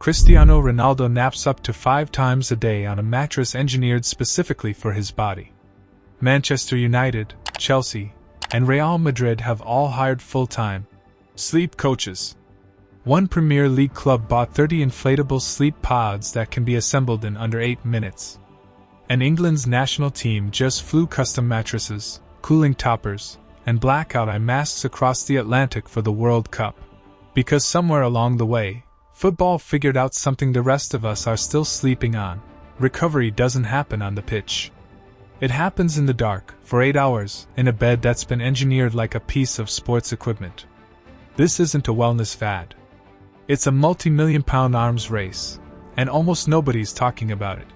Cristiano Ronaldo naps up to 5 times a day on a mattress engineered specifically for his body. Manchester United, Chelsea, and Real Madrid have all hired full-time sleep coaches. One Premier League club bought 30 inflatable sleep pods that can be assembled in under 8 minutes. And England's national team just flew custom mattresses, cooling toppers, and blackout eye masks across the Atlantic for the World Cup. Because somewhere along the way, football figured out something the rest of us are still sleeping on. Recovery doesn't happen on the pitch. It happens in the dark, for 8 hours, in a bed that's been engineered like a piece of sports equipment. This isn't a wellness fad. It's a multi-million-pound arms race, and almost nobody's talking about it.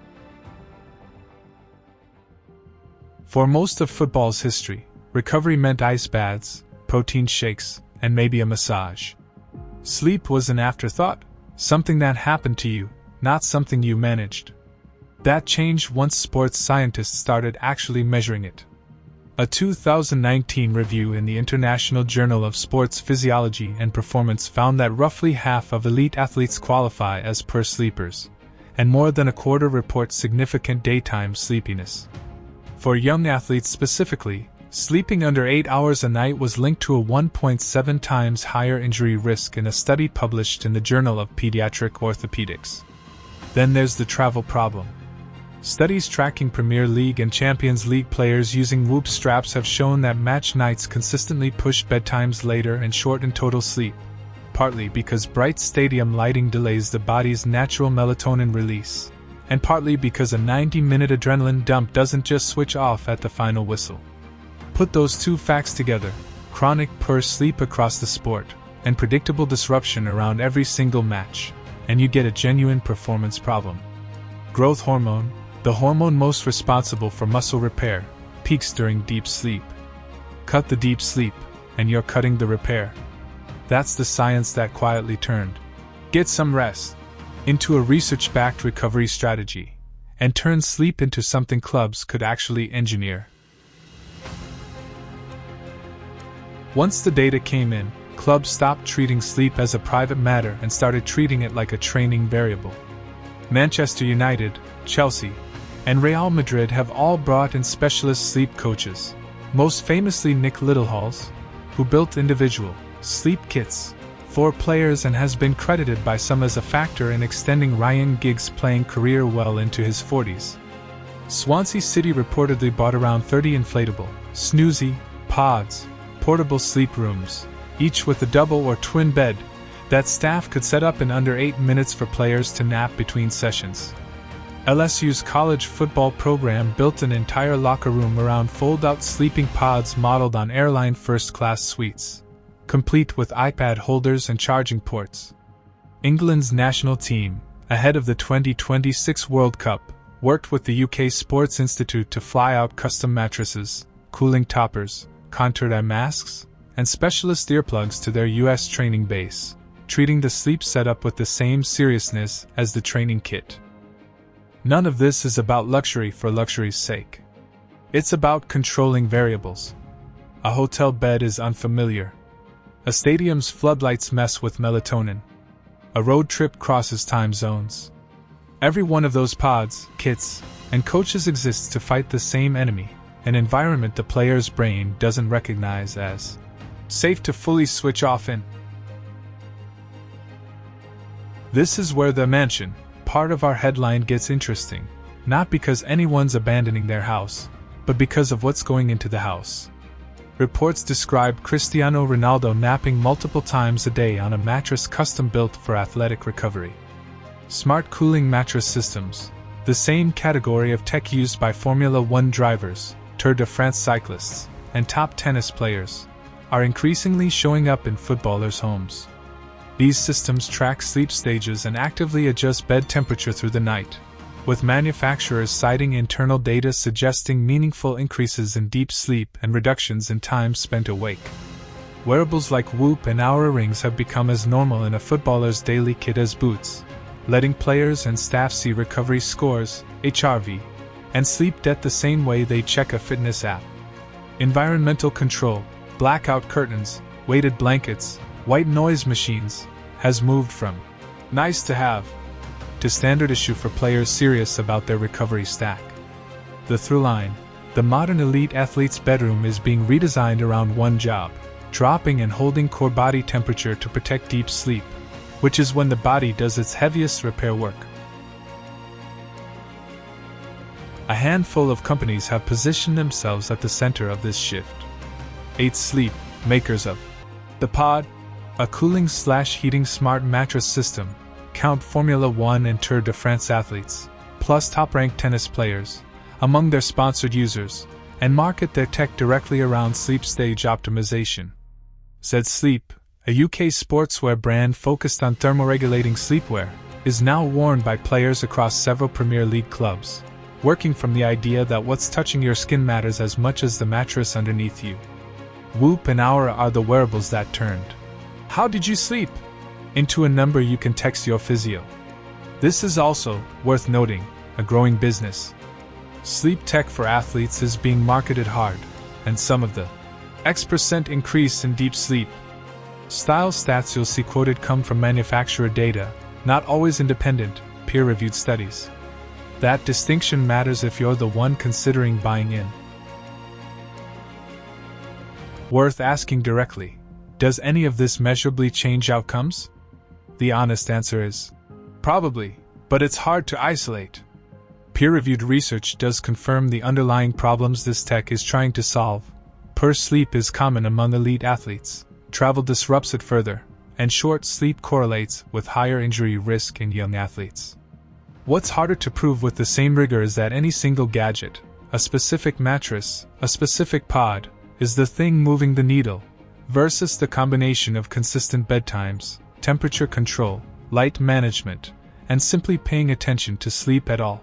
For most of football's history, recovery meant ice baths, protein shakes, and maybe a massage. Sleep was an afterthought, something that happened to you, not something you managed. That changed once sports scientists started actually measuring it. A 2019 review in the International Journal of Sports Physiology and Performance found that roughly half of elite athletes qualify as poor sleepers, and more than a quarter report significant daytime sleepiness. For young athletes specifically, sleeping under 8 hours a night was linked to a 1.7 times higher injury risk in a study published in the Journal of Pediatric Orthopedics. Then there's the travel problem. Studies tracking Premier League and Champions League players using Whoop straps have shown that match nights consistently push bedtimes later and shorten total sleep, partly because bright stadium lighting delays the body's natural melatonin release, and partly because a 90-minute adrenaline dump doesn't just switch off at the final whistle. Put those two facts together, chronic poor sleep across the sport, and predictable disruption around every single match, and you get a genuine performance problem. Growth hormone, the hormone most responsible for muscle repair, peaks during deep sleep. Cut the deep sleep, and you're cutting the repair. That's the science that quietly turned "get some rest" into a research-backed recovery strategy, and turned sleep into something clubs could actually engineer. Once the data came in, clubs stopped treating sleep as a private matter and started treating it like a training variable. Manchester United, Chelsea, and Real Madrid have all brought in specialist sleep coaches, most famously Nick Littlehals, who built individual sleep kits for players and has been credited by some as a factor in extending Ryan Giggs' playing career well into his 40s. Swansea City reportedly bought around 30 inflatable, snoozy, pods, portable sleep rooms, each with a double or twin bed, that staff could set up in under 8 minutes for players to nap between sessions. LSU's college football program built an entire locker room around fold-out sleeping pods modeled on airline first-class suites, complete with iPad holders and charging ports. England's national team, ahead of the 2026 World Cup, worked with the UK Sports Institute to fly out custom mattresses, cooling toppers, contoured eye masks, and specialist earplugs to their US training base, treating the sleep setup with the same seriousness as the training kit. None of this is about luxury for luxury's sake. It's about controlling variables. A hotel bed is unfamiliar. A stadium's floodlights mess with melatonin. A road trip crosses time zones. Every one of those pods, kits, and coaches exists to fight the same enemy, an environment the player's brain doesn't recognize as safe to fully switch off in. This is where the mansion part of our headline gets interesting, not because anyone's abandoning their house, but because of what's going into the house. Reports describe Cristiano Ronaldo napping multiple times a day on a mattress custom-built for athletic recovery. Smart cooling mattress systems, the same category of tech used by Formula One drivers, Tour de France cyclists, and top tennis players, are increasingly showing up in footballers' homes. These systems track sleep stages and actively adjust bed temperature through the night, with manufacturers citing internal data suggesting meaningful increases in deep sleep and reductions in time spent awake. Wearables like Whoop and Oura rings have become as normal in a footballer's daily kit as boots, letting players and staff see recovery scores, HRV, and sleep debt the same way they check a fitness app. Environmental control, blackout curtains, weighted blankets, white noise machines, has moved from nice to have to standard issue for players serious about their recovery stack. The through line: the modern elite athlete's bedroom is being redesigned around one job: dropping and holding core body temperature to protect deep sleep, which is when the body does its heaviest repair work. A handful of companies have positioned themselves at the center of this shift. 8 Sleep, makers of the Pod, a cooling/heating smart mattress system, count Formula One and Tour de France athletes, plus top-ranked tennis players, among their sponsored users, and market their tech directly around sleep stage optimization. Said Sleep, a UK sportswear brand focused on thermoregulating sleepwear, is now worn by players across several Premier League clubs, working from the idea that what's touching your skin matters as much as the mattress underneath you. Whoop and Aura are the wearables that turned "How did you sleep?" into a number you can text your physio. This is also, worth noting, a growing business. Sleep tech for athletes is being marketed hard, and some of the X% increase in deep sleep style stats you'll see quoted come from manufacturer data, not always independent, peer-reviewed studies. That distinction matters if you're the one considering buying in. Worth asking directly: does any of this measurably change outcomes? The honest answer is probably, but it's hard to isolate. Peer-reviewed research does confirm the underlying problems this tech is trying to solve. Poor sleep is common among elite athletes, travel disrupts it further, and short sleep correlates with higher injury risk in young athletes. What's harder to prove with the same rigor is that any single gadget, a specific mattress, a specific pod, is the thing moving the needle, versus the combination of consistent bedtimes, temperature control, light management, and simply paying attention to sleep at all.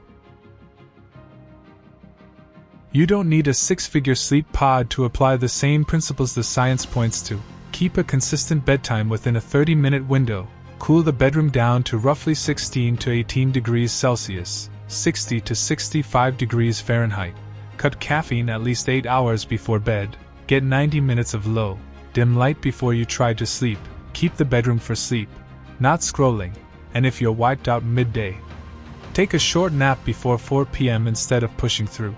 You don't need a 6-figure sleep pod to apply the same principles the science points to. Keep a consistent bedtime within a 30-minute window, cool the bedroom down to roughly 16 to 18 degrees Celsius, 60 to 65 degrees Fahrenheit, cut caffeine at least 8 hours before bed, get 90 minutes of low, dim light before you try to sleep, keep the bedroom for sleep, not scrolling, and if you're wiped out midday, take a short nap before 4 p.m. instead of pushing through.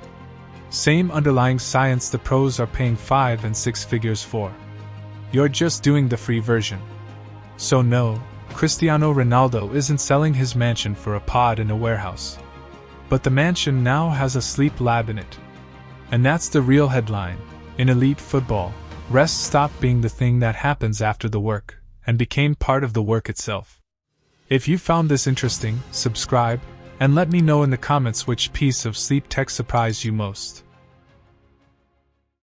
Same underlying science the pros are paying 5 and 6 figures for. You're just doing the free version. So no, Cristiano Ronaldo isn't selling his mansion for a pod in a warehouse. But the mansion now has a sleep lab in it. And that's the real headline. In elite football, rest stopped being the thing that happens after the work, and became part of the work itself. If you found this interesting, subscribe, and let me know in the comments which piece of sleep tech surprised you most.